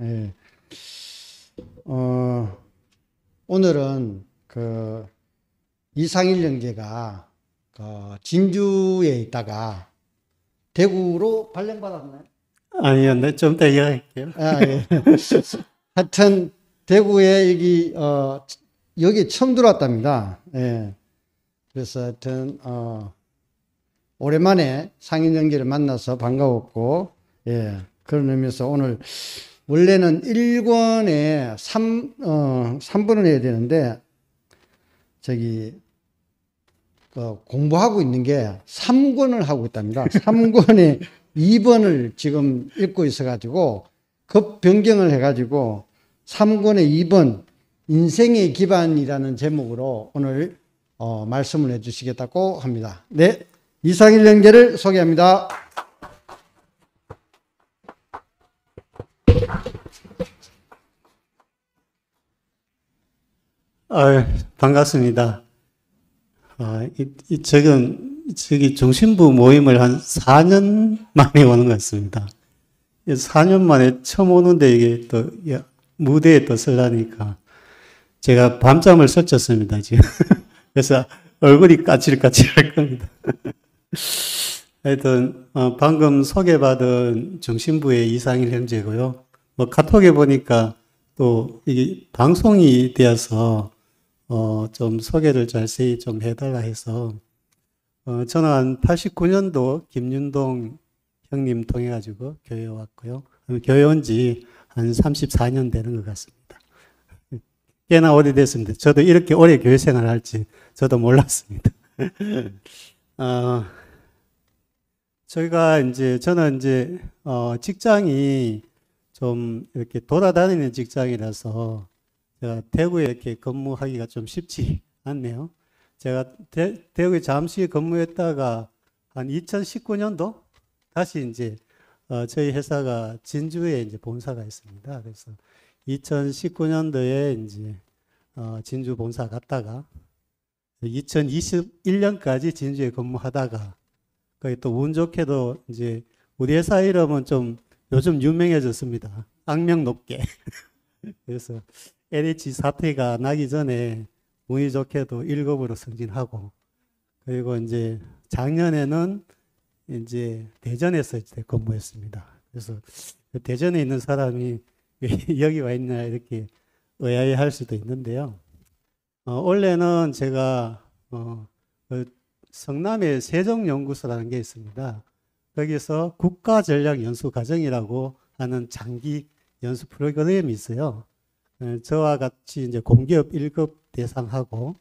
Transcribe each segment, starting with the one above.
예. 오늘은 그 이상일 형제가 진주에 있다가 대구로 발령받았나요? 아니요, 네, 좀 더 이야기할게요. 아, 예. 하여튼 대구에 여기 처음 들어왔답니다. 예. 그래서 하여튼 오랜만에 상인 형제를 만나서 반가웠고, 예. 그런 의미에서 오늘 원래는 1권에 3번을 해야 되는데 저기 공부하고 있는 게 3권을 하고 있답니다. 3권에 2번을 지금 읽고 있어가지고 급 변경을 해가지고 3권에 2번 인생의 기반이라는 제목으로 오늘 말씀을 해주시겠다고 합니다. 네, 이상일 형제를 소개합니다. 반갑습니다. 저기 중심부 모임을 한 4년 만에 오는 것 같습니다. 4년 만에 처음 오는데 이게 또 무대에 또 서려니까 제가 밤잠을 설쳤습니다, 지금. 그래서 얼굴이 까칠까칠할 겁니다. 하여튼, 방금 소개받은 중심부의 이상일 형제고요. 뭐 카톡에 보니까 또 이게 방송이 되어서 좀 소개를 자세히 좀 해달라 해서, 저는 한 89년도 김윤동 형님 통해가지고 교회 왔고요. 교회 온 지 한 34년 되는 것 같습니다. 꽤나 오래됐습니다. 저도 이렇게 오래 교회 생활을 할지 저도 몰랐습니다. 저는 이제, 직장이 좀 이렇게 돌아다니는 직장이라서 제가 대구에 이렇게 근무하기가 좀 쉽지 않네요. 제가 대구에 잠시 근무했다가 한 2019년도 다시 이제 저희 회사가 진주에 이제 본사가 있습니다. 그래서 2019년도에 이제 진주 본사 갔다가 2021년까지 진주에 근무하다가 거기 또 운 좋게도 이제 우리 회사 이름은 좀 요즘 유명해졌습니다. 악명 높게. 그래서 LH 사태가 나기 전에 운이 좋게도 1급으로 승진하고, 그리고 이제 작년에는 이제 대전에서 이제 근무했습니다. 그래서 대전에 있는 사람이 여기 와 있냐 이렇게 의아해할 수도 있는데요. 원래는 제가 그 성남에 세종연구소라는 게 있습니다. 거기서 국가전략연수과정이라고 하는 장기 연수 프로그램이 있어요. 저와 같이 이제 공기업 1급 대상하고,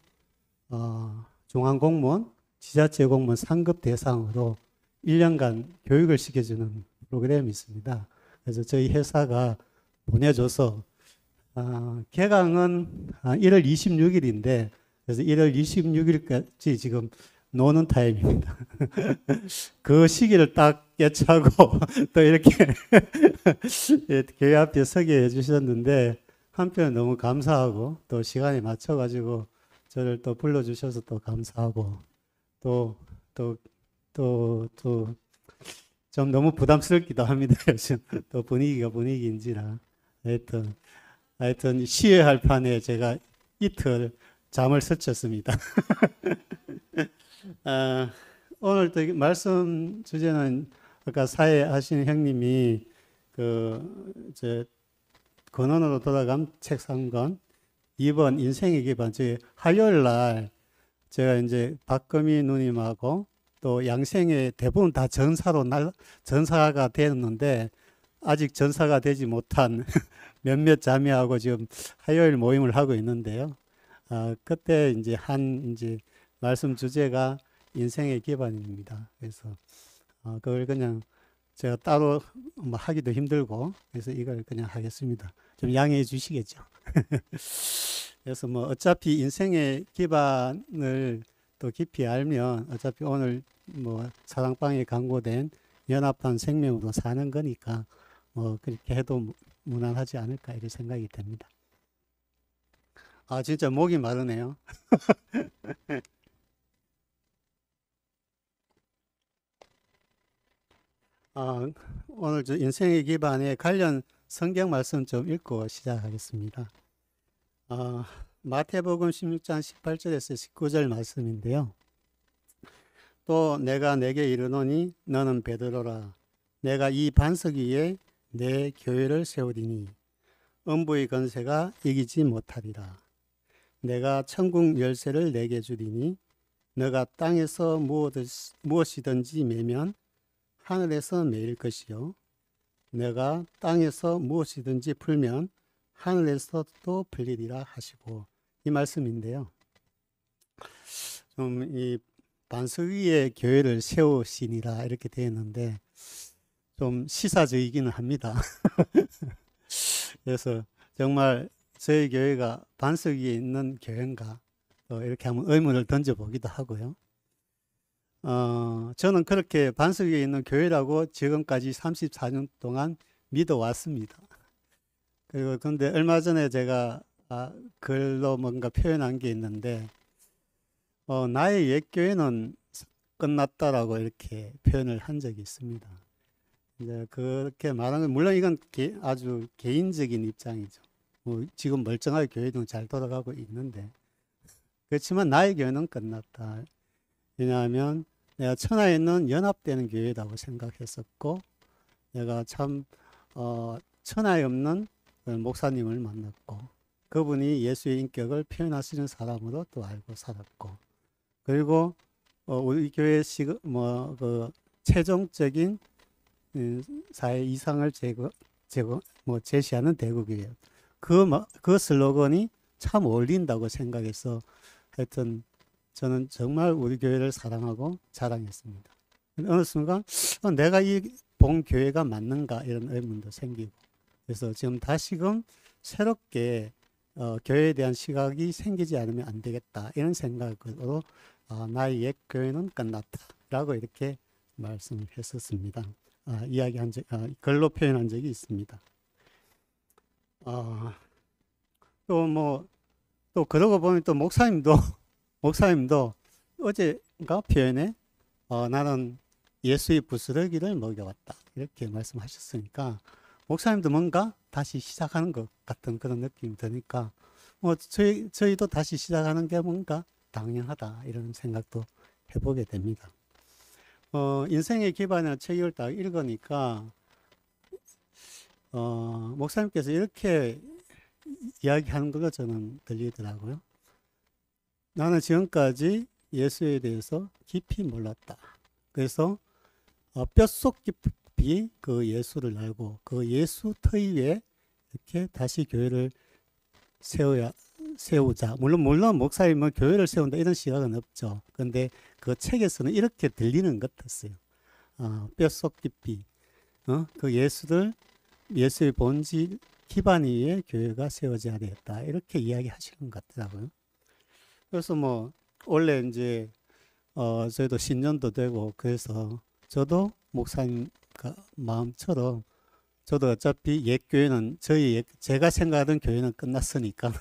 중앙공무원, 지자체 공무원 상급 대상으로 1년간 교육을 시켜주는 프로그램이 있습니다. 그래서 저희 회사가 보내줘서, 개강은 1월 26일인데, 그래서 1월 26일까지 지금 노는 타임입니다. 그 시기를 딱 깨차고 또 이렇게 교회 앞에 서게 해주셨는데, 한편 너무 감사하고 또 시간에 맞춰가지고 저를 또 불러주셔서 또 감사하고 또 좀 너무 부담스럽기도 합니다. 요즘 또 분위기인지라 하여튼 시해할 판에 제가 이틀 잠을 설쳤습니다. 오늘 또 말씀 주제는 아까 사회하시는 형님이 근원으로 돌아간 책 3권 2번 인생의 기반, 화요일 날 제가 이제 박금희 누님하고 또 양생의 대부분 다 전사가 되었는데 아직 전사가 되지 못한 몇몇 자매하고 지금 화요일 모임을 하고 있는데요. 그때 이제 말씀 주제가 인생의 기반입니다. 그래서 그걸 그냥 제가 따로 뭐 하기도 힘들고 그래서 이걸 그냥 하겠습니다. 좀 양해해 주시겠죠. 그래서 뭐 어차피 인생의 기반을 또 깊이 알면 어차피 오늘 뭐 사랑방에 광고된 연합한 생명으로 사는 거니까 뭐 그렇게 해도 무난하지 않을까 이런 생각이 듭니다. 진짜 목이 마르네요. 오늘 저 인생의 기반에 관련 성경 말씀 좀 읽고 시작하겠습니다. 마태복음 16장 18절에서 19절 말씀인데요. 또 내가 내게 이르노니 너는 베드로라. 내가 이 반석 위에 내 교회를 세우리니 음부의 권세가 이기지 못하리라. 내가 천국 열쇠를 내게 주리니 너가 땅에서 무엇이든지 매면 하늘에서 매일 것이요 내가 땅에서 무엇이든지 풀면 하늘에서도 풀리리라 하시고, 이 말씀인데요. 좀 이 반석 위에 교회를 세우시니라 이렇게 되어 있는데 좀 시사적이기는 합니다. 그래서 정말 저희 교회가 반석 위에 있는 교회인가 이렇게 한번 의문을 던져보기도 하고요. 저는 그렇게 반석 위에 있는 교회라고 지금까지 34년 동안 믿어왔습니다. 그리고 근데 얼마 전에 제가 글로 뭔가 표현한 게 있는데 나의 옛 교회는 끝났다라고 이렇게 표현을 한 적이 있습니다. 이제 그렇게 말하는 건 물론 이건 아주 개인적인 입장이죠. 지금 멀쩡하게 교회는 잘 돌아가고 있는데 그렇지만 나의 교회는 끝났다. 왜냐하면 내가 천하에 있는 연합되는 교회라고 생각했었고 내가 참 천하에 없는 목사님을 만났고 그분이 예수의 인격을 표현하시는 사람으로 또 알고 살았고 그리고 우리 교회 최종적인 사회 이상을 제시하는 대국이에요. 그 슬로건이 참 어울린다고 생각해서 하여튼 저는 정말 우리 교회를 사랑하고 자랑했습니다. 어느 순간 내가 이 본 교회가 맞는가 이런 의문도 생기고 그래서 지금 다시금 새롭게 교회에 대한 시각이 생기지 않으면 안 되겠다 이런 생각으로 나의 옛 교회는 끝났다라고 이렇게 말씀을 했었습니다. 글로 표현한 적이 있습니다. 또 그러고 보면 또 목사님도 어제가 표현에 나는 예수의 부스러기를 먹여왔다 이렇게 말씀하셨으니까 목사님도 뭔가 다시 시작하는 것 같은 그런 느낌이 드니까 저희도 다시 시작하는 게 뭔가 당연하다 이런 생각도 해보게 됩니다. 인생의 기반이라는 책을 딱 읽으니까 목사님께서 이렇게 이야기하는 것도 저는 들리더라고요. 나는 지금까지 예수에 대해서 깊이 몰랐다. 그래서 뼛속 깊이 그 예수를 알고 그 예수 터위 위에 이렇게 다시 교회를 세우자. 물론 목사님은 교회를 세운다 이런 시각은 없죠. 그런데 그 책에서는 이렇게 들리는 것 같았어요. 뼛속 깊이 그 예수의 본질 기반 위에 교회가 세워져야 되겠다 이렇게 이야기하시는 것 같더라고요. 그래서 원래 이제 저희도 신년도 되고 그래서 저도 목사님 마음처럼 저도 어차피 옛 교회는 제가 생각하던 교회는 끝났으니까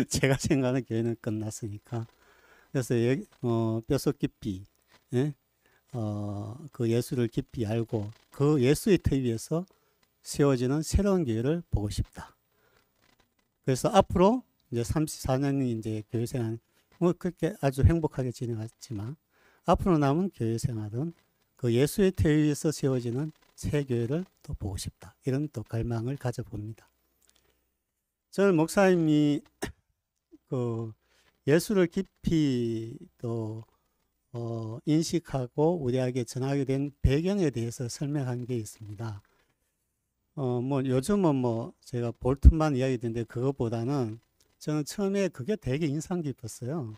제가 생각하는 교회는 끝났으니까 그래서 뼛속 깊이 그 예수를 깊이 알고 그 예수의 터 위에서 세워지는 새로운 교회를 보고 싶다. 그래서 앞으로 이제 34년이 이제 교회 생활 그렇게 아주 행복하게 진행했지만 앞으로 남은 교회 생활은 그 예수의 터 위에서 세워지는 새 교회를 또 보고 싶다. 이런 또 갈망을 가져봅니다. 저는 목사님이 그 예수를 깊이 또 인식하고 우리에게 전하게 된 배경에 대해서 설명한 게 있습니다. 요즘은 제가 볼트만 이야기 듣는데 그것보다는 저는 처음에 그게 되게 인상 깊었어요.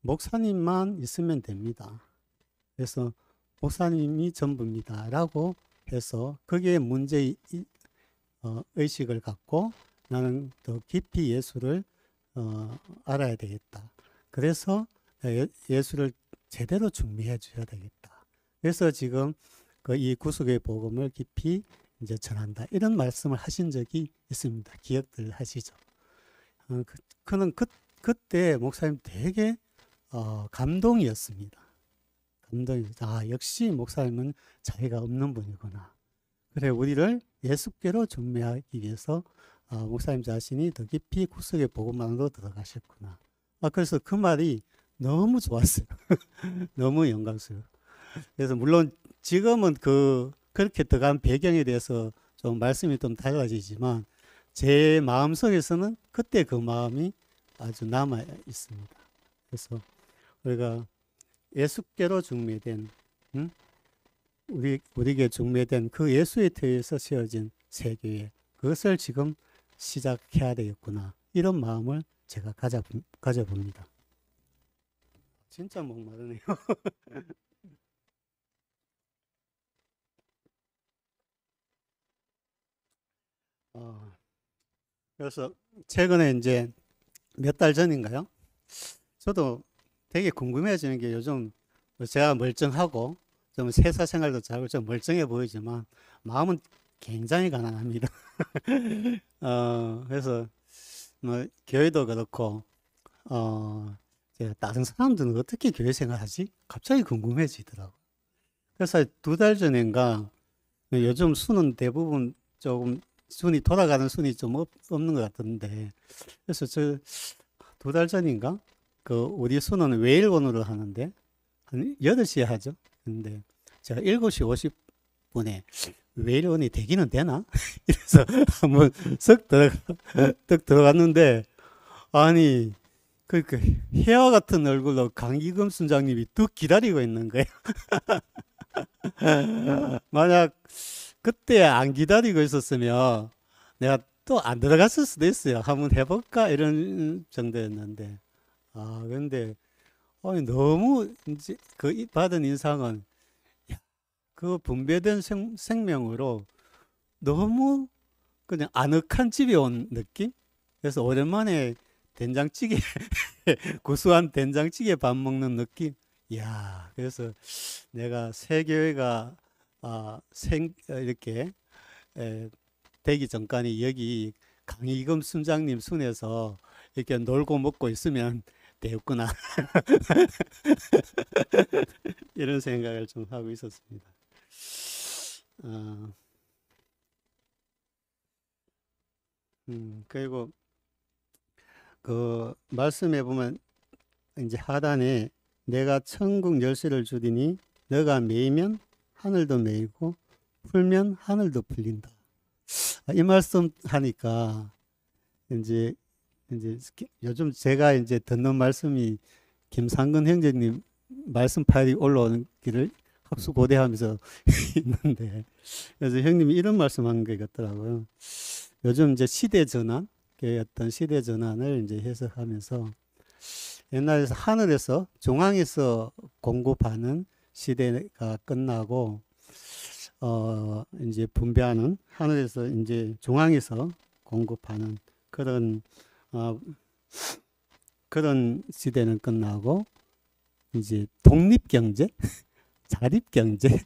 목사님만 있으면 됩니다. 그래서 목사님이 전부입니다. 라고 해서 거기에 문제 의식을 갖고 나는 더 깊이 예수를 알아야 되겠다. 그래서 예수를 제대로 준비해 줘야 되겠다. 그래서 지금 이 구속의 복음을 깊이 이제 전한다. 이런 말씀을 하신 적이 있습니다. 기억들 하시죠? 그는 그때 목사님 되게 감동이었습니다. 역시 목사님은 자기가 없는 분이구나. 그래 우리를 예수께로 중매하기 위해서 목사님 자신이 더 깊이 구속의 복음만으로 들어가셨구나. 그래서 그 말이 너무 좋았어요. 너무 영광스러워요. 그래서 물론 지금은 그렇게 들어간 배경에 대해서 좀 말씀이 좀 달라지지만 제 마음속에서는 그때 그 마음이 아주 남아 있습니다. 그래서 우리가 예수께로 중매된 우리에게 중매된 그 예수의 터에서 세워진 세교회, 그것을 지금 시작해야 되겠구나, 이런 마음을 제가 가져봅니다. 진짜 목마르네요. 그래서 최근에 이제 몇 달 전인가요? 저도 되게 궁금해지는 게, 요즘 제가 멀쩡하고 좀 세사 생활도 잘하고 좀 멀쩡해 보이지만 마음은 굉장히 가난합니다. 그래서 뭐 교회도 그렇고 제가 다른 사람들은 어떻게 교회 생활하지? 갑자기 궁금해지더라고요. 그래서 2달 전인가, 요즘 수는 대부분 조금 순이 돌아가는 순이 좀 없는 것 같은데, 그래서 저 2달 전인가 우리 수는 외일원으로 하는데 한 8시에 하죠. 근데 제가 7시 50분에 외일원이 되기는 되나? 이래서 한번 쓱 들어갔는데, 아니 그 해와 같은 얼굴로 강기금 순장님이 뚝 기다리고 있는 거예요. 만약 그때 안 기다리고 있었으면 내가 또 안 들어갔을 수도 있어요. 한번 해볼까 이런 정도였는데, 근데 너무 이제 받은 인상은, 야, 그 분배된 생명으로 너무 그냥 아늑한 집에 온 느낌? 그래서 오랜만에 된장찌개 구수한 된장찌개 밥 먹는 느낌. 이야, 그래서 내가 새 교회가 이렇게 되기 전까지 여기 강희금 순장님 순에서 이렇게 놀고 먹고 있으면 되었구나. 이런 생각을 좀 하고 있었습니다. 그리고 그 말씀해 보면 이제 하단에 내가 천국 열쇠를 주리니 너가 메이면 하늘도 메이고 풀면 하늘도 풀린다. 이 말씀 하니까 이제 요즘 제가 이제 듣는 말씀이 김상근 형제님 말씀 파일이 올라오는 길을 학수고대하면서 있는데, 그래서 형님이 이런 말씀한 게 같더라고요. 요즘 이제 시대 전환, 어떤 시대 전환을 이제 해석하면서, 옛날에서 하늘에서 중앙에서 공급하는 시대가 끝나고 이제 분배하는, 하늘에서 이제 중앙에서 공급하는 그런 시대는 끝나고 이제 독립경제, 자립경제의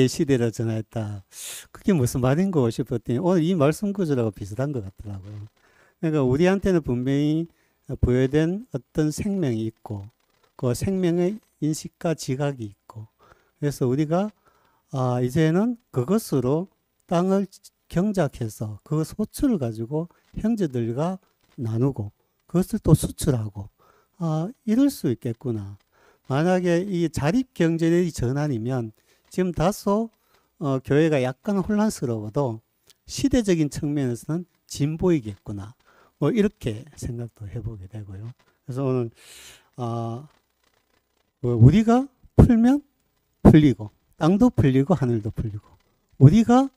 시대로 전환했다. 그게 무슨 말인가 싶었더니 오늘 이 말씀 구조라고 비슷한 것 같더라고요. 그러니까 우리한테는 분명히 부여된 어떤 생명이 있고, 그 생명의 인식과 지각이 있고, 그래서 우리가 이제는 그것으로 땅을 경작해서 그 소출을 가지고 형제들과 나누고 그것을 또 수출하고 이럴 수 있겠구나. 만약에 이 자립경제의 전환이면 지금 다소 교회가 약간 혼란스러워도 시대적인 측면에서는 진보이겠구나. 뭐 이렇게 생각도 해보게 되고요. 그래서 오늘 우리가 풀면 풀리고 땅도 풀리고 하늘도 풀리고, 우리가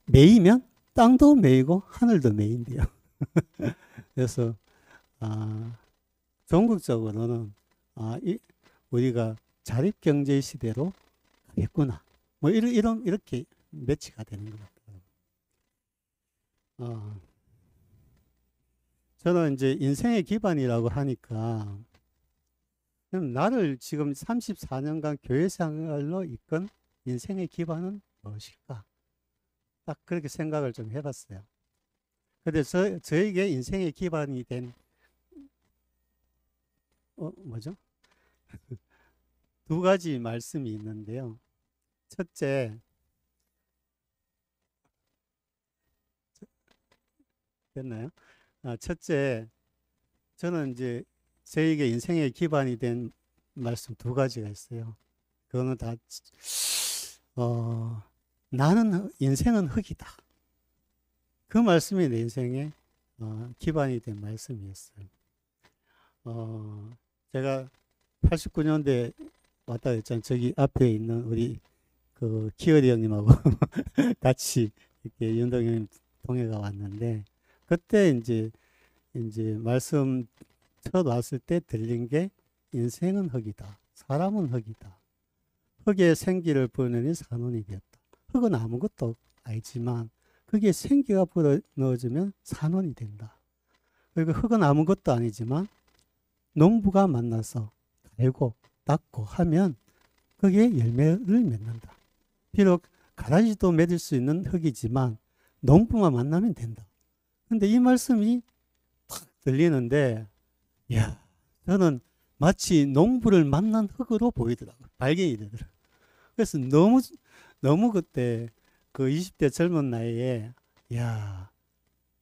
메이면 땅도 메이고 하늘도 메인대요. 그래서 전국적으로는 우리가 자립경제 시대로 가겠구나. 뭐 이렇게 매치가 되는 것 같아요. 저는 이제 인생의 기반이라고 하니까, 나를 지금 34년간 교회 생활로 이끈 인생의 기반은 무엇일까? 딱 그렇게 생각을 좀 해봤어요. 근데 저에게 인생의 기반이 된 뭐죠? 2가지 말씀이 있는데요. 첫째, 됐나요? 첫째, 저는 이제 저에게 인생의 기반이 된 말씀 두 가지가 있어요. 그거는 다, 나는 인생은 흙이다. 그 말씀이 내 인생의 기반이 된 말씀이었어요. 제가 89년대 왔다 했잖아요. 저기 앞에 있는 우리 그 기어리 형님하고 같이 이렇게 윤동현 동해가 왔는데, 그때 이제 말씀 첫 왔을 때 들린 게 인생은 흙이다. 사람은 흙이다. 흙에 생기를 불어넣으니 산원이 되었다. 흙은 아무것도 아니지만 거기에 생기가 불어 넣어주면 산원이 된다. 그리고 흙은 아무것도 아니지만 농부가 만나서 갈고 닦고 하면 거기에 열매를 맺는다. 비록 가라지도 맺을 수 있는 흙이지만 농부만 만나면 된다. 근데 이 말씀이 탁 들리는데, 야, 저는 마치 농부를 만난 흙으로 보이더라고요. 발견이 되더라고요. 그래서 너무 그때 그 20대 젊은 나이에, 야,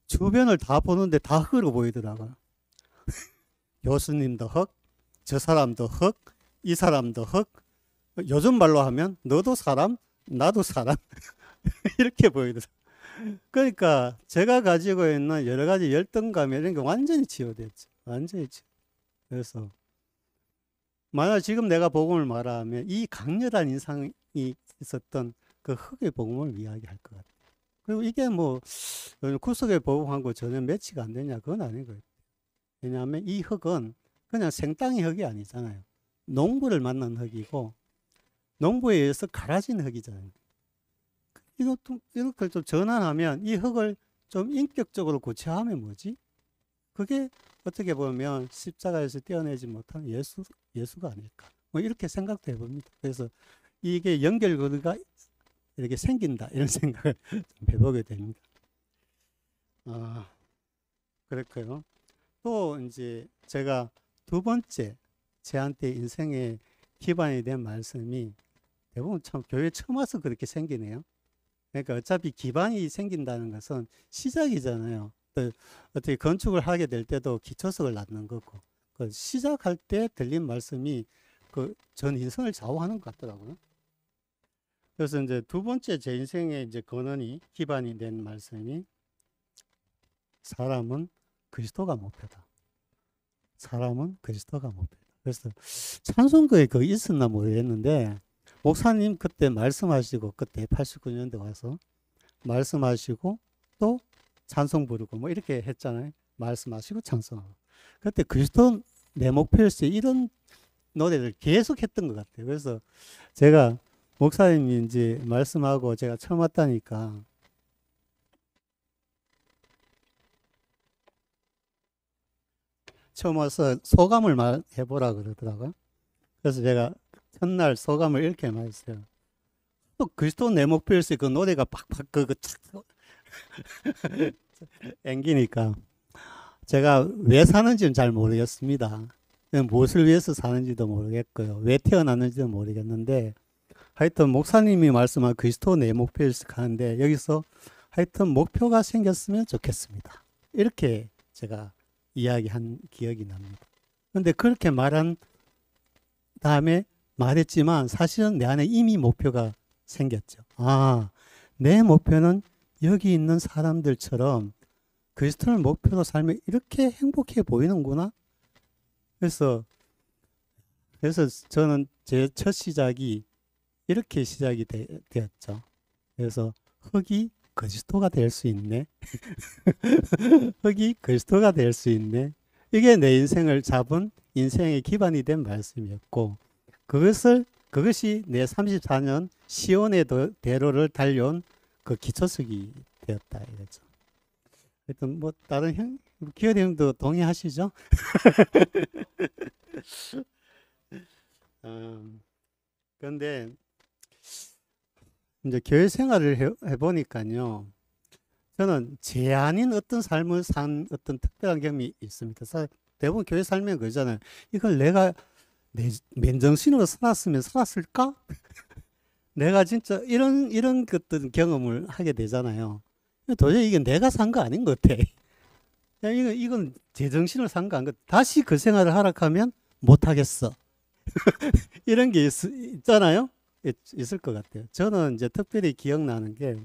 주변을 다 보는데 다 흙으로 보이더라고요. 교수님도 흙, 저 사람도 흙, 이 사람도 흙, 요즘 말로 하면 너도 사람, 나도 사람 이렇게 보이더라고요. 그러니까 제가 가지고 있는 여러 가지 열등감 이런 게 완전히 치유됐죠. 완전히 치유. 그래서 만약 지금 내가 복음을 말하면 이 강렬한 인상이 있었던 그 흙의 복음을 이야기할 것 같아요. 그리고 이게 뭐 구속의 복음하고 전혀 매치가 안 되냐, 그건 아니고요. 왜냐하면 이 흙은 그냥 생땅의 흙이 아니잖아요. 농부를 만난 흙이고 농부에 의해서 갈아진 흙이잖아요. 이렇게 좀 전환하면 이 흙을 좀 인격적으로 고쳐하면 뭐지? 그게 어떻게 보면 십자가에서 떼어내지 못한 예수가 아닐까. 뭐 이렇게 생각도 해봅니다. 그래서 이게 연결고리가 이렇게 생긴다, 이런 생각을 좀 해보게 됩니다. 그렇고요. 또 이제 제가 두 번째 저한테 인생의 기반이 된 말씀이 대부분 참 교회 처음 와서 그렇게 생기네요. 그러니까 어차피 기반이 생긴다는 것은 시작이잖아요. 어떻게 건축을 하게 될 때도 기초석을 놨는 거고, 그 시작할 때 들린 말씀이 그 전 인생을 좌우하는 것 같더라고요. 그래서 이제 두 번째 제 인생의 이제 근원이 기반이 된 말씀이 사람은 그리스도가 목표다. 사람은 그리스도가 목표다. 그래서 찬송가에 그거 있었나 모르겠는데 목사님 그때 말씀하시고, 그때 89년대 와서 말씀하시고 또 찬송 부르고 뭐 이렇게 했잖아요. 말씀하시고 찬송하고. 그때 그리스도 내 목표일세 이런 노래를 계속 했던 것 같아요. 그래서 제가 목사님이 이제 말씀하고 제가 처음 왔다니까 처음 와서 소감을 말해보라 그러더라고요. 그래서 제가 첫날 소감을 이렇게 말했어요. 또 그리스도 내 목표일세 그 노래가 팍팍 착 앵기니까 제가 왜 사는지는 잘 모르겠습니다. 무엇을 위해서 사는지도 모르겠고요. 왜 태어났는지도 모르겠는데 하여튼 목사님이 말씀한 그리스도 내 목표일세 하는데 여기서 하여튼 목표가 생겼으면 좋겠습니다. 이렇게 제가 이야기한 기억이 납니다. 그런데 그렇게 말한 다음에 말했지만 사실은 내 안에 이미 목표가 생겼죠. 내 목표는 여기 있는 사람들처럼 그리스도를 목표로 살면 이렇게 행복해 보이는구나. 그래서 저는 제 첫 시작이 이렇게 시작이 되었죠. 그래서 흙이 그리스도가 될 수 있네. 흙이 그리스도가 될 수 있네. 이게 내 인생을 잡은 인생의 기반이 된 말씀이었고, 그것이 내 34년 시온의 대로를 달려온 그 기초석이 되었다 이거죠. 하여튼 뭐 다른 기어리 형도 동의하시죠? 그런데 이제 교회 생활을 해보니까요, 저는 제 아닌 어떤 삶을 산 어떤 특별한 경험이 있습니다. 대부분 교회 살면 그러잖아요. 이걸 내가 내 맨정신으로 살았으면 살았을까? 내가 진짜 이런 것들 경험을 하게 되잖아요. 도저히 이게 내가 산 거 아닌 것 같아. 야, 이건 제정신을 산 거 아닌가? 다시 그 생활을 하락하면 못 하겠어. 이런 게 있잖아요. 있을 것 같아요. 저는 이제 특별히 기억나는 게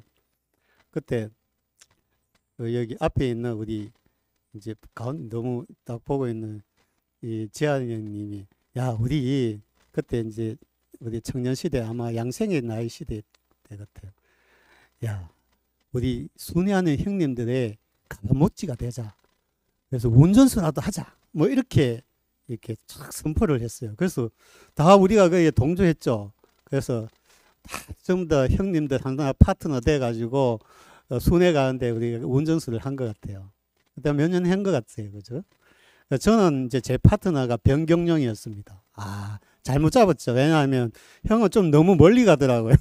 그때 여기 앞에 있는 우리 이제 가운 너무 딱 보고 있는 이 지한 형님이 야 우리 그때 이제 우리 청년 시대 아마 양생의 나이 시대 때 같아요. 야 우리 순회하는 형님들의 가모찌가 되자. 그래서 운전수라도 하자. 뭐 이렇게 쫙 선포를 했어요. 그래서 다 우리가 거기에 동조했죠. 그래서 다 전부 다 형님들 하나 파트너 돼가지고 순회 가는데 우리가 운전수를 한 것 같아요. 그다음 몇 년 한 것 같아요. 그죠? 저는 이제 제 파트너가 변경영이었습니다. 아, 잘못 잡았죠. 왜냐하면 형은 좀 너무 멀리 가더라고요.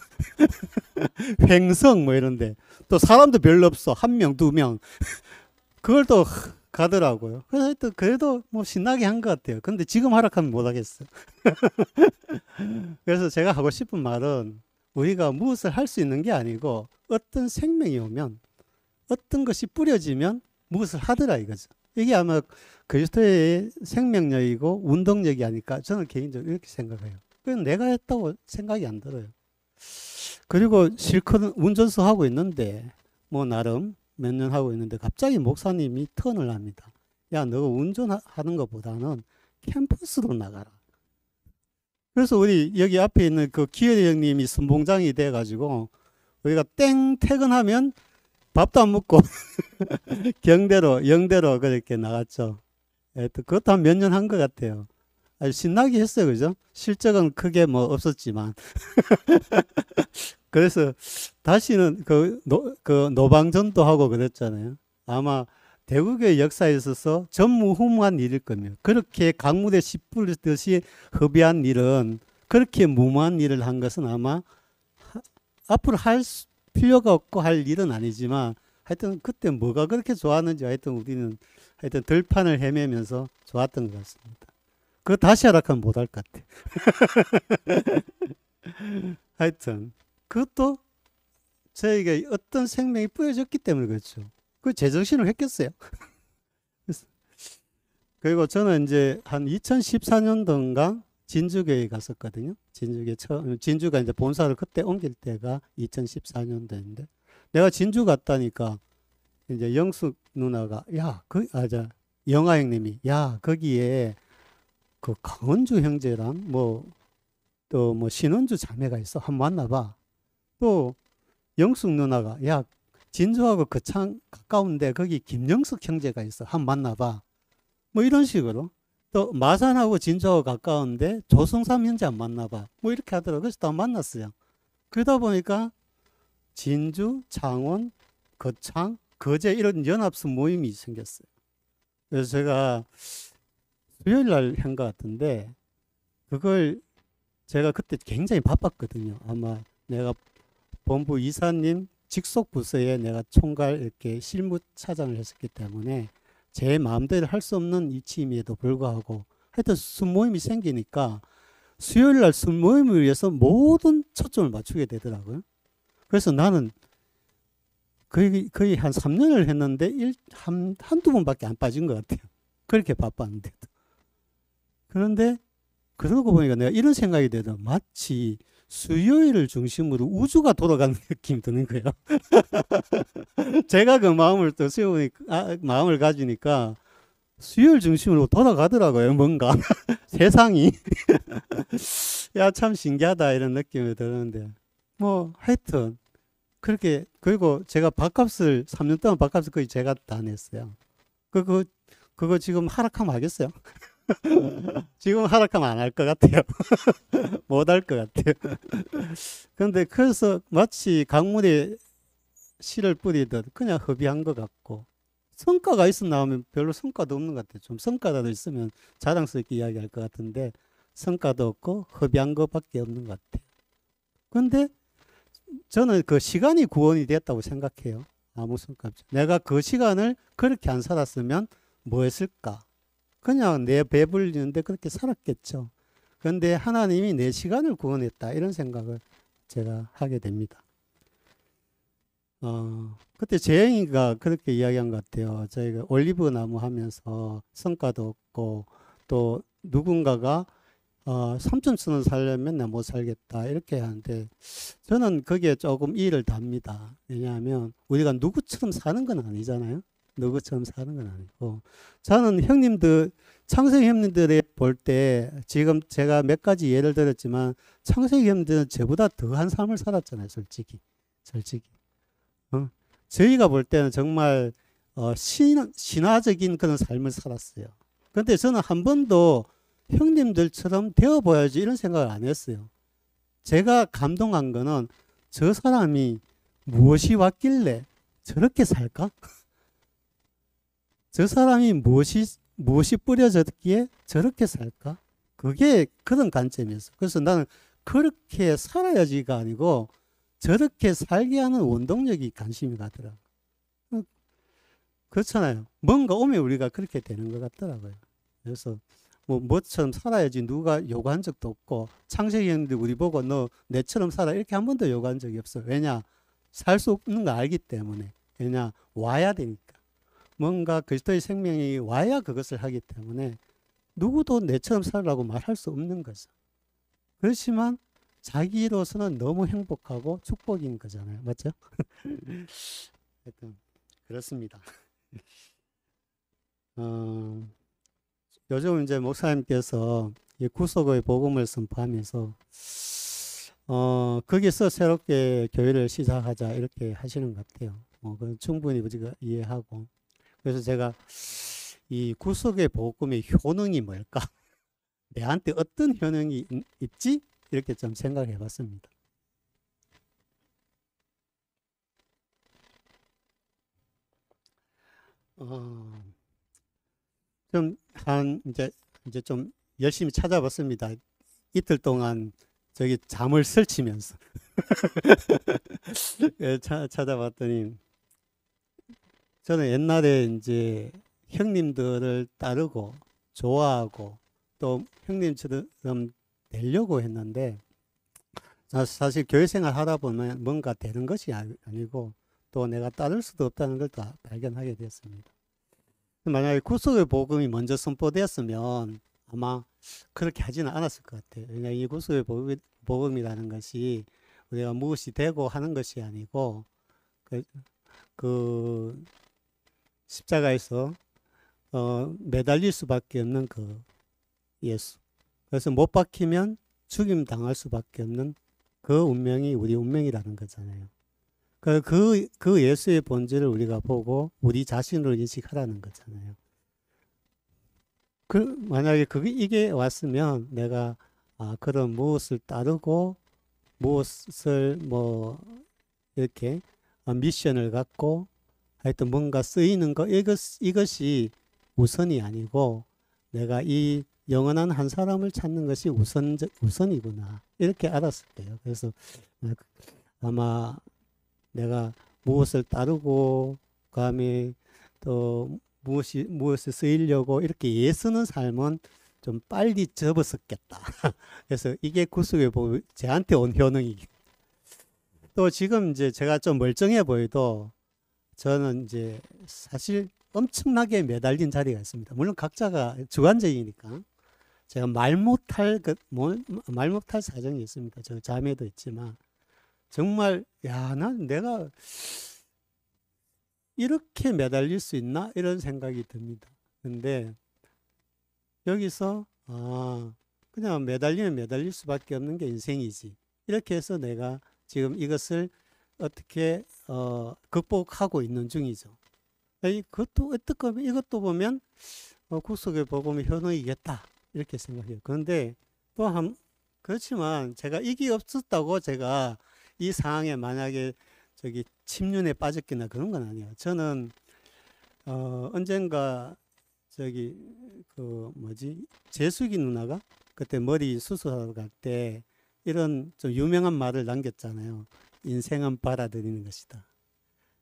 횡성 뭐 이런데 또 사람도 별로 없어. 한 명, 두 명. 그걸 또 가더라고요. 그래서 또 그래도 뭐 신나게 한 것 같아요. 근데 지금 하락하면 못 하겠어. 그래서 제가 하고 싶은 말은 우리가 무엇을 할 수 있는 게 아니고 어떤 생명이 오면 어떤 것이 뿌려지면 무엇을 하더라 이거죠. 이게 아마 그리스도의 생명력이고 운동력이 아닐까 저는 개인적으로 이렇게 생각해요. 그건 내가 했다고 생각이 안 들어요. 그리고 실컷 운전수 하고 있는데 뭐 나름 몇 년 하고 있는데 갑자기 목사님이 턴을 합니다. 야, 너가 운전하는 것보다는 캠퍼스로 나가라. 그래서 우리 여기 앞에 있는 그 기열이 형님이 선봉장이 돼가지고 우리가 땡 퇴근하면 밥도 안 먹고 영대로 그렇게 나갔죠. 그것도 한 몇 년 한 것 같아요. 아주 신나게 했어요. 그죠? 실적은 크게 뭐 없었지만. 그래서 다시는 그 노방전도 하고 그랬잖아요. 아마 대구교회 역사에 있어서 전무후무한 일일 겁니다. 그렇게 강물에 씨 뿌리듯이 허비한 일은 그렇게 무모한 일을 한 것은 아마 앞으로 할 필요가 없고 할 일은 아니지만 하여튼 그때 뭐가 그렇게 좋았는지 하여튼 우리는 하여튼 들판을 헤매면서 좋았던 것 같습니다. 그거 다시 하락하면 못할 것 같아. 하여튼 그것도 저에게 어떤 생명이 뿌려졌기 때문에 그렇죠. 그 제정신을 했겠어요. 그리고 저는 이제 한 2014년도인가 진주교에 갔었거든요. 진주가 이제 본사를 그때 옮길 때가 2014년도인데 내가 진주 갔다니까 이제 영숙 누나가 영아 형님이 야 거기에 그 강원주 형제랑 또 뭐 신원주 자매가 있어 한번 만나봐. 또 영숙 누나가 야 진주하고 거창 가까운데 거기 김영숙 형제가 있어 한번 만나봐. 뭐 이런 식으로 또 마산하고 진주하고 가까운데 조성삼 형제 한번 만나봐. 뭐 이렇게 하더라고요. 그래서 또 만났어요. 그러다 보니까 진주, 창원, 거창, 거제 이런 연합수 모임이 생겼어요. 그래서 제가 수요일 날 한 것 같은데 그걸 제가 그때 굉장히 바빴거든요. 아마 내가 본부 이사님 직속 부서에 내가 총괄 이렇게 실무차장을 했었기 때문에 제 마음대로 할 수 없는 위치임에도 불구하고 하여튼 순모임이 생기니까 수요일 날 순모임을 위해서 모든 초점을 맞추게 되더라고요. 그래서 나는 거의 한 3년을 했는데 한두 번밖에 안 빠진 것 같아요. 그렇게 바빴는데도. 그런데 그러고 보니까 내가 이런 생각이 들더라고요. 마치 수요일을 중심으로 우주가 돌아가는 느낌이 드는 거예요. 제가 그 마음을 또 마음을 가지니까 수요일 중심으로 돌아가더라고요. 뭔가 세상이 야 참 신기하다 이런 느낌이 드는데 뭐 하여튼 그렇게 그리고 제가 밥값을 3년 동안 밥값을 거의 제가 다 냈어요. 그거 지금 하락하면 하겠어요? 지금 하락하면 안 할 것 같아요. 못 할 것 같아요. 그런데 그래서 마치 강물에 씨를 뿌리듯 그냥 허비한 것 같고 성과가 있어 나오면 별로 성과도 없는 것 같아요. 좀 성과라도 있으면 자랑스럽게 이야기할 것 같은데 성과도 없고 허비한 것밖에 없는 것 같아요. 그런데 저는 그 시간이 구원이 됐다고 생각해요. 아무 성과 없죠. 내가 그 시간을 그렇게 안 살았으면 뭐 했을까? 그냥 내 배불리는데 그렇게 살았겠죠. 그런데 하나님이 내 시간을 구원했다. 이런 생각을 제가 하게 됩니다. 그때 재영이가 그렇게 이야기한 것 같아요. 저희가 올리브 나무 하면서 성과도 없고 또 누군가가 3천 원을 살려면 나 못 살겠다 이렇게 하는데 저는 거기에 조금 이의를 답니다. 왜냐하면 우리가 누구처럼 사는 건 아니잖아요. 누구처럼 사는 건 아니고 저는 형님들 창세기 형님들에 볼 때 지금 제가 몇 가지 예를 들었지만 창세기 형님들은 저보다 더한 삶을 살았잖아요. 솔직히 어? 저희가 볼 때는 정말 신화적인 그런 삶을 살았어요. 그런데 저는 한 번도 형님들처럼 되어보야지 이런 생각을 안 했어요. 제가 감동한 거는 저 사람이 무엇이 왔길래 저렇게 살까? 저 사람이 무엇이 뿌려졌기에 저렇게 살까? 그게 그런 관점이었어. 그래서 나는 그렇게 살아야지가 아니고 저렇게 살게 하는 원동력이 관심이 가더라고요. 그렇잖아요. 뭔가 오면 우리가 그렇게 되는 것 같더라고요. 그래서 뭐처럼 살아야지 누가 요구한 적도 없고 창세기 형님들 우리 보고 너 내처럼 살아 이렇게 한 번도 요구한 적이 없어요. 왜냐? 살 수 없는 거 알기 때문에. 왜냐? 와야 되니까. 뭔가 그리스도의 생명이 와야 그것을 하기 때문에 누구도 내처럼 살라고 말할 수 없는 거죠. 그렇지만 자기로서는 너무 행복하고 축복인 거잖아요. 맞죠? 하여튼 그렇습니다. 요즘 이제 목사님께서 이 구속의 복음을 선포하면서 거기서 새롭게 교회를 시작하자 이렇게 하시는 것 같아요. 그건 충분히 우리가 이해하고 그래서 제가 이 구속의 복음의 효능이 뭘까? 내한테 어떤 효능이 있지? 이렇게 좀 생각해 봤습니다. 이제 좀 열심히 찾아봤습니다. 이틀 동안 저기 잠을 설치면서 찾아봤더니 저는 옛날에 이제 형님들을 따르고 좋아하고 또 형님처럼 되려고 했는데 사실 교회 생활 하다 보면 뭔가 되는 것이 아니고 또 내가 따를 수도 없다는 걸 또 발견하게 됐습니다. 만약에 구속의 복음이 먼저 선포되었으면 아마 그렇게 하지는 않았을 것 같아요. 왜냐하면 이 구속의 복음이라는 것이 우리가 무엇이 되고 하는 것이 아니고 그 십자가에서 매달릴 수밖에 없는 그 예수. 그래서 못 박히면 죽임 당할 수밖에 없는 그 운명이 우리 운명이라는 거잖아요. 그 예수의 본질을 우리가 보고 우리 자신을 인식하라는 거잖아요. 만약에 이게 왔으면 내가 그런 무엇을 따르고 무엇을 이렇게 미션을 갖고 하여튼 뭔가 쓰이는 거 이것이 우선이 아니고 내가 이 영원한 한 사람을 찾는 것이 우선이구나 이렇게 알았을 거예요. 그래서 아마 내가 무엇을 따르고 그다음에 또 무엇을 쓰이려고 이렇게 애쓰는 삶은 좀 빨리 접었었겠다. 그래서 이게 구속의 복음 저한테 온 효능이. 또 지금 이제 제가 좀 멀쩡해 보여도 저는 이제 사실 엄청나게 매달린 자리가 있습니다. 물론 각자가 주관적이니까 제가 말 못할 사정이 있습니다. 저 자매도 있지만 정말 난 내가 이렇게 매달릴 수 있나 이런 생각이 듭니다. 근데 여기서 그냥 매달리면 매달릴 수밖에 없는 게 인생이지. 이렇게 해서 내가 지금 이것을 어떻게 극복하고 있는 중이죠. 그것도 어떻게 보면 이것도 보면 구속의 복음의 효능이겠다 이렇게 생각해요. 그런데 그렇지만 제가 이게 없었다고 제가 이 상황에 만약에 저기 침륜에 빠졌거나 그런 건 아니에요. 저는 언젠가 저기 재숙이 누나가 그때 머리 수술하러 갈 때 이런 좀 유명한 말을 남겼잖아요. 인생은 받아들이는 것이다.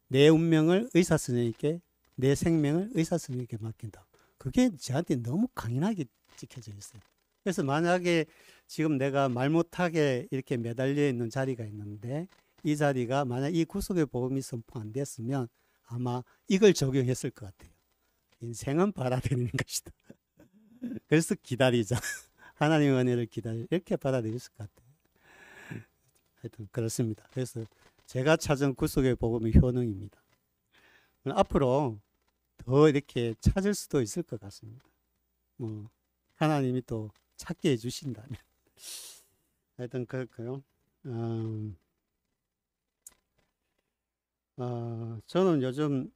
내 운명을 의사 선생님께, 내 생명을 의사 선생님께 맡긴다. 그게 저한테 너무 강인하게 찍혀져 있어요. 그래서 만약에 지금 내가 말 못하게 이렇게 매달려 있는 자리가 있는데 이 자리가 만약 이 구속의 복음이 선포 안 됐으면 아마 이걸 적용했을 것 같아요. 인생은 받아들이는 것이다. 그래서 기다리자. 하나님의 은혜를 기다려. 이렇게 받아들였을 것 같아요. 하여튼 그렇습니다. 그래서 제가 찾은 구속의 복음의 효능입니다. 앞으로 더 이렇게 찾을 수도 있을 것 같습니다. 뭐 하나님이 또 찾게 해주신다면. 하여튼 그렇고요. 저는 요즘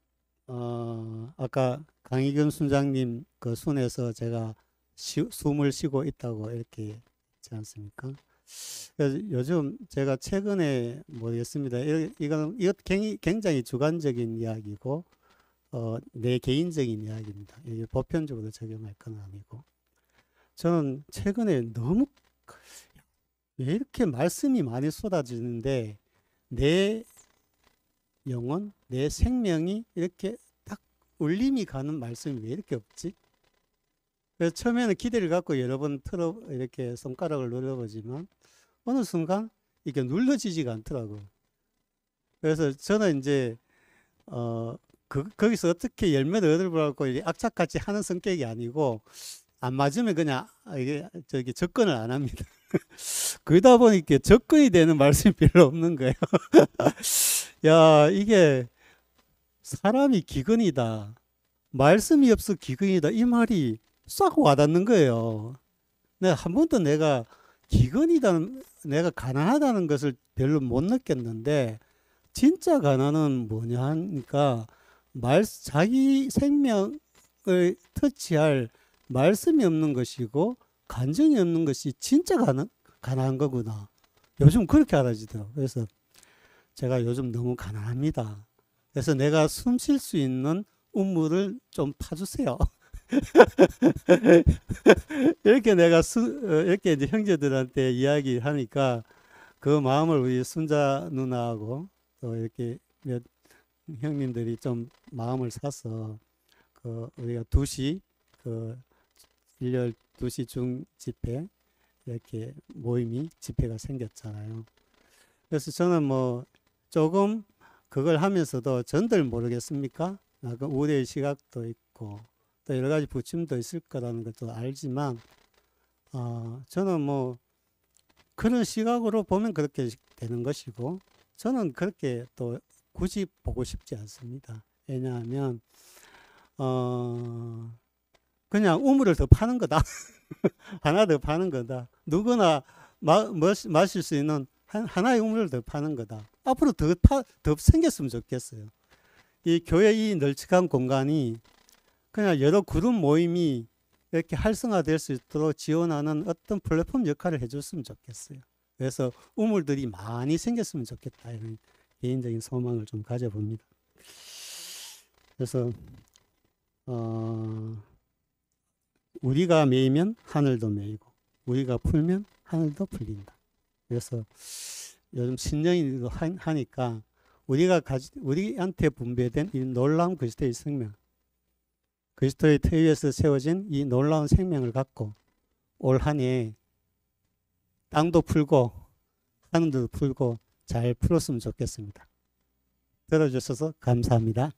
아까 강희균 순장님 그 순에서 제가 숨을 쉬고 있다고 이렇게 있지 않습니까? 그래서 요즘 제가 최근에 모르겠습니다. 이거 굉장히 주관적인 이야기고 내 개인적인 이야기입니다. 이게 보편적으로 적용할 건 아니고 저는 최근에 너무 왜 이렇게 말씀이 많이 쏟아지는데 내 영혼, 내 생명이 이렇게 딱 울림이 가는 말씀이 왜 이렇게 없지? 그래서 처음에는 기대를 갖고 여러 번 이렇게 손가락을 눌러보지만 어느 순간 이게 눌러지지가 않더라고요. 그래서 저는 이제 거기서 어떻게 열매를 얻으려고 악착같이 하는 성격이 아니고 안 맞으면 그냥 이게 접근을 안 합니다. 그러다 보니까 접근이 되는 말씀이 별로 없는 거예요. 야, 이게 사람이 기근이다. 말씀이 없어 기근이다. 이 말이 싹 와닿는 거예요. 내가 한 번도 내가 기근이다는, 내가 가난하다는 것을 별로 못 느꼈는데 진짜 가난은 뭐냐 하니까 자기 생명을 터치할 말씀이 없는 것이고 간증이 없는 것이 진짜 가난한 거구나. 요즘 그렇게 알아지더라고요. 그래서 제가 요즘 너무 가난합니다. 그래서 내가 숨 쉴 수 있는 우물을 좀 파주세요. 이렇게 내가 이렇게 이제 형제들한테 이야기하니까 그 마음을 우리 순자 누나하고 또 이렇게 몇 형님들이 좀 마음을 사서 우리가 2시 일요일 2시 중 집회 이렇게 집회가 생겼잖아요. 그래서 저는 뭐 조금 그걸 하면서도 전들 모르겠습니까? 우려의 시각도 있고 또 여러 가지 부침도 있을 거라는 것도 알지만 저는 뭐 그런 시각으로 보면 그렇게 되는 것이고 저는 그렇게 또 굳이 보고 싶지 않습니다. 왜냐하면 그냥 우물을 더 파는 거다. 하나 더 파는 거다. 누구나 마실 수 있는 하나의 우물을 더 파는 거다. 앞으로 더 생겼으면 좋겠어요. 이 교회 이 널찍한 공간이 그냥 여러 그룹 모임이 이렇게 활성화될 수 있도록 지원하는 어떤 플랫폼 역할을 해줬으면 좋겠어요. 그래서 우물들이 많이 생겼으면 좋겠다. 이런 개인적인 소망을 좀 가져봅니다. 그래서 우리가 메이면 하늘도 메이고 우리가 풀면 하늘도 풀린다. 그래서 요즘 신령이도 하니까 우리한테 분배된 이 놀라운 그리스도의 생명, 그리스도의 터 위에서 세워진 이 놀라운 생명을 갖고 올 한 해 땅도 풀고 하늘도 풀고 잘 풀었으면 좋겠습니다. 들어주셔서 감사합니다.